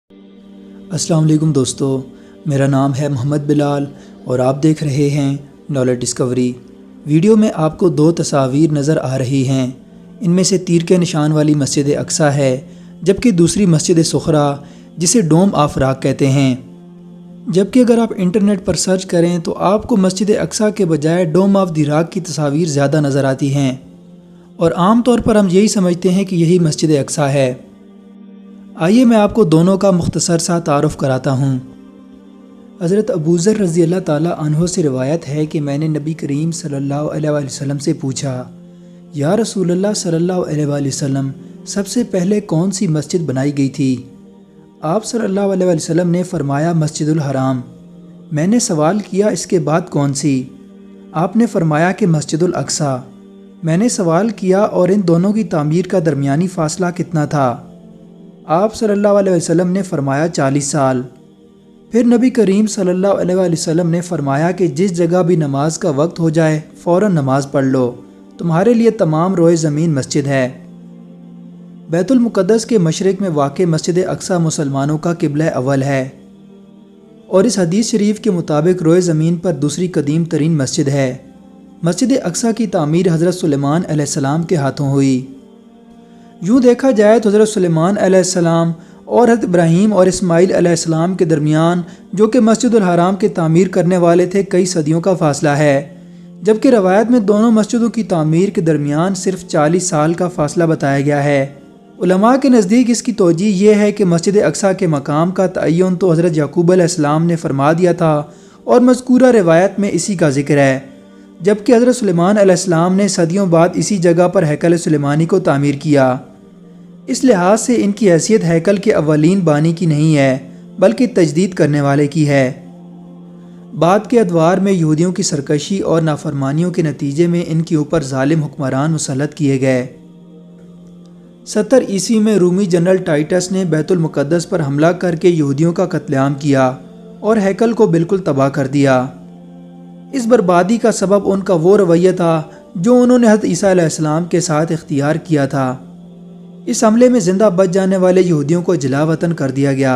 السلام علیکم دوستو، میرا نام ہے محمد بلال اور آپ دیکھ رہے ہیں نالج ڈسکوری۔ ویڈیو میں آپ کو دو تصاویر نظر آ رہی ہیں۔ ان میں سے تیر کے نشان والی مسجد اقصیٰ ہے، جبکہ دوسری مسجد صخرہ جسے ڈوم آف راک کہتے ہیں۔ جبکہ اگر آپ انٹرنیٹ پر سرچ کریں تو آپ کو مسجد اقصیٰ کے بجائے ڈوم آف دی راک کی تصاویر زیادہ نظر آتی ہیں، اور عام طور پر ہم یہی سمجھتے ہیں کہ یہی مسجد اقصیٰ ہے۔ آئیے میں آپ کو دونوں کا مختصر سا تعارف کراتا ہوں۔ حضرت ابوذر رضی اللہ تعالیٰ عنہ سے روایت ہے کہ میں نے نبی کریم صلی اللہ علیہ وآلہ وسلم سے پوچھا، یا رسول اللہ صلی اللہ علیہ وآلہ وسلم، سب سے پہلے کون سی مسجد بنائی گئی تھی؟ آپ صلی اللہ علیہ وآلہ وسلم نے فرمایا مسجد الحرام۔ میں نے سوال کیا اس کے بعد کون سی؟ آپ نے فرمایا کہ مسجد الاقصیٰ۔ میں نے سوال کیا اور ان دونوں کی تعمیر کا درمیانی فاصلہ کتنا تھا؟ آپ صلی اللہ علیہ وسلم نے فرمایا 40 سال۔ پھر نبی کریم صلی اللہ علیہ وسلم نے فرمایا کہ جس جگہ بھی نماز کا وقت ہو جائے فوراً نماز پڑھ لو، تمہارے لیے تمام روئے زمین مسجد ہے۔ بیت المقدس کے مشرق میں واقع مسجد اقصیٰ مسلمانوں کا قبلہ اول ہے، اور اس حدیث شریف کے مطابق روئے زمین پر دوسری قدیم ترین مسجد ہے۔ مسجد اقصیٰ کی تعمیر حضرت سلیمان علیہ السلام کے ہاتھوں ہوئی۔ یوں دیکھا جائے تو حضرت سلیمان علیہ السلام اور حضرت ابراہیم اور اسماعیل علیہ السلام کے درمیان، جو کہ مسجد الحرام کے تعمیر کرنے والے تھے، کئی صدیوں کا فاصلہ ہے، جبکہ روایت میں دونوں مسجدوں کی تعمیر کے درمیان صرف 40 سال کا فاصلہ بتایا گیا ہے۔ علماء کے نزدیک اس کی توجیہ یہ ہے کہ مسجد اقصیٰ کے مقام کا تعین تو حضرت یعقوب علیہ السلام نے فرما دیا تھا، اور مذکورہ روایت میں اسی کا ذکر ہے، جبکہ حضرت سلیمان علیہ السلام نے صدیوں بعد اسی جگہ پر ہیکل سلیمانی کو تعمیر کیا۔ اس لحاظ سے ان کی حیثیت ہیکل کے اولین بانی کی نہیں ہے، بلکہ تجدید کرنے والے کی ہے۔ بعد کے ادوار میں یہودیوں کی سرکشی اور نافرمانیوں کے نتیجے میں ان کے اوپر ظالم حکمران مسلط کیے گئے۔ 70 عیسوی میں رومی جنرل ٹائٹس نے بیت المقدس پر حملہ کر کے یہودیوں کا قتل عام کیا اور ہیکل کو بالکل تباہ کر دیا۔ اس بربادی کا سبب ان کا وہ رویہ تھا جو انہوں نے حضرت عیسیٰ علیہ السلام کے ساتھ اختیار کیا تھا۔ اس حملے میں زندہ بچ جانے والے یہودیوں کو جلا وطن کر دیا گیا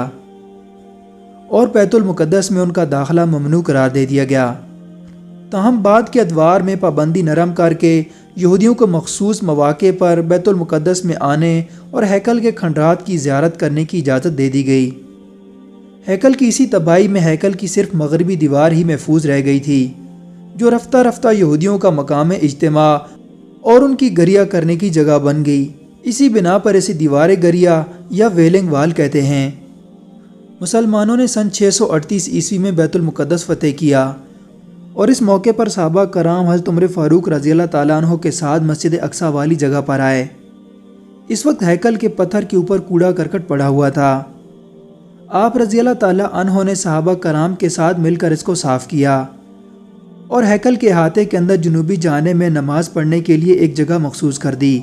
اور بیت المقدس میں ان کا داخلہ ممنوع قرار دے دیا گیا۔ تاہم بعد کے ادوار میں پابندی نرم کر کے یہودیوں کو مخصوص مواقع پر بیت المقدس میں آنے اور ہیکل کے کھنڈرات کی زیارت کرنے کی اجازت دے دی گئی۔ ہیکل کی اسی تباہی میں ہیکل کی صرف مغربی دیوار ہی محفوظ رہ گئی تھی، جو رفتہ رفتہ یہودیوں کا مقام اجتماع اور ان کی گریہ کرنے کی جگہ بن گئی۔ اسی بنا پر اسے دیوار گریہ یا ویلنگ وال کہتے ہیں۔ مسلمانوں نے سن 638 عیسوی میں بیت المقدس فتح کیا، اور اس موقع پر صحابہ کرام حضرت عمر فاروق رضی اللہ تعالیٰ عنہ کے ساتھ مسجد اقصیٰ والی جگہ پر آئے۔ اس وقت ہیکل کے پتھر کے اوپر کوڑا کرکٹ پڑا ہوا تھا۔ آپ رضی اللہ تعالیٰ عنہ نے صحابہ کرام کے ساتھ مل کر اس کو صاف کیا، اور ہیکل کے احاطے کے اندر جنوبی جانب میں نماز پڑھنے کے لیے ایک جگہ مخصوص کر دی۔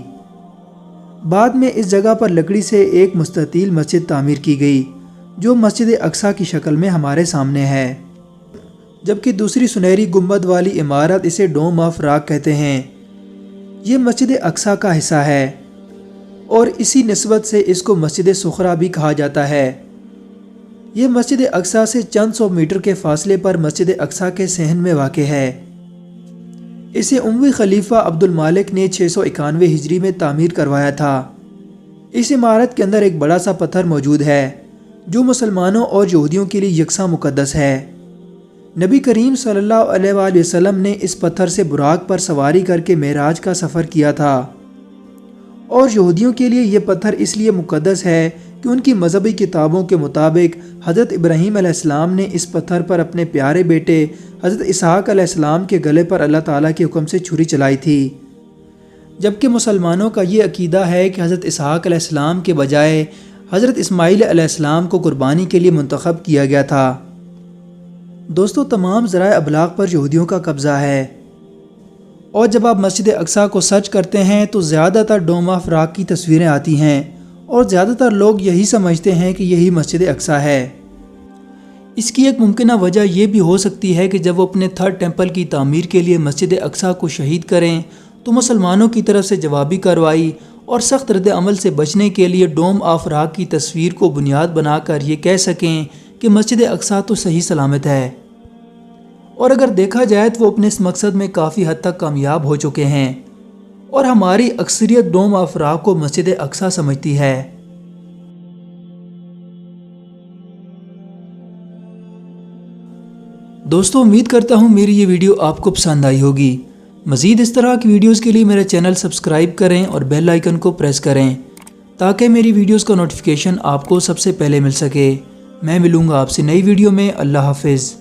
بعد میں اس جگہ پر لکڑی سے ایک مستطیل مسجد تعمیر کی گئی، جو مسجد اقصیٰ کی شکل میں ہمارے سامنے ہے، جبکہ دوسری سنہری گنبد والی عمارت اسے ڈوم آف راک کہتے ہیں۔ یہ مسجد اقصیٰ کا حصہ ہے، اور اسی نسبت سے اس کو مسجد صخرہ بھی کہا جاتا ہے۔ یہ مسجد اقصیٰ سے چند سو میٹر کے فاصلے پر مسجد اقصیٰ کے صحن میں واقع ہے۔ اسے اموی خلیفہ عبد المالک نے 691 ہجری میں تعمیر کروایا تھا۔ اس عمارت کے اندر ایک بڑا سا پتھر موجود ہے، جو مسلمانوں اور یہودیوں کے لیے یکساں مقدس ہے۔ نبی کریم صلی اللہ علیہ وآلہ وسلم نے اس پتھر سے براق پر سواری کر کے معراج کا سفر کیا تھا، اور یہودیوں کے لیے یہ پتھر اس لیے مقدس ہے کہ ان کی مذہبی کتابوں کے مطابق حضرت ابراہیم علیہ السلام نے اس پتھر پر اپنے پیارے بیٹے حضرت اسحاق علیہ السلام کے گلے پر اللہ تعالیٰ کے حکم سے چھری چلائی تھی، جبکہ مسلمانوں کا یہ عقیدہ ہے کہ حضرت اسحاق علیہ السلام کے بجائے حضرت اسماعیل علیہ السلام کو قربانی کے لیے منتخب کیا گیا تھا۔ دوستو، تمام ذرائع ابلاغ پر یہودیوں کا قبضہ ہے، اور جب آپ مسجد اقصیٰ کو سرچ کرتے ہیں تو زیادہ تر ڈوم آف راک کی تصویریں آتی ہیں، اور زیادہ تر لوگ یہی سمجھتے ہیں کہ یہی مسجد اقصیٰ ہے۔ اس کی ایک ممکنہ وجہ یہ بھی ہو سکتی ہے کہ جب وہ اپنے تھرڈ ٹیمپل کی تعمیر کے لیے مسجد اقصیٰ کو شہید کریں تو مسلمانوں کی طرف سے جوابی کارروائی اور سخت رد عمل سے بچنے کے لیے ڈوم آف راک کی تصویر کو بنیاد بنا کر یہ کہہ سکیں کہ مسجد اقصی تو صحیح سلامت ہے، اور اگر دیکھا جائے تو وہ اپنے اس مقصد میں کافی حد تک کامیاب ہو چکے ہیں، اور ہماری اکثریت ڈوم آف راک کو مسجد اقصی سمجھتی ہے۔ دوستو، امید کرتا ہوں میری یہ ویڈیو آپ کو پسند آئی ہوگی۔ مزید اس طرح کی ویڈیوز کے لیے میرا چینل سبسکرائب کریں اور بیل آئیکن کو پریس کریں تاکہ میری ویڈیوز کا نوٹیفیکیشن آپ کو سب سے پہلے مل سکے۔ میں ملوں گا آپ سے نئی ویڈیو میں۔ اللہ حافظ۔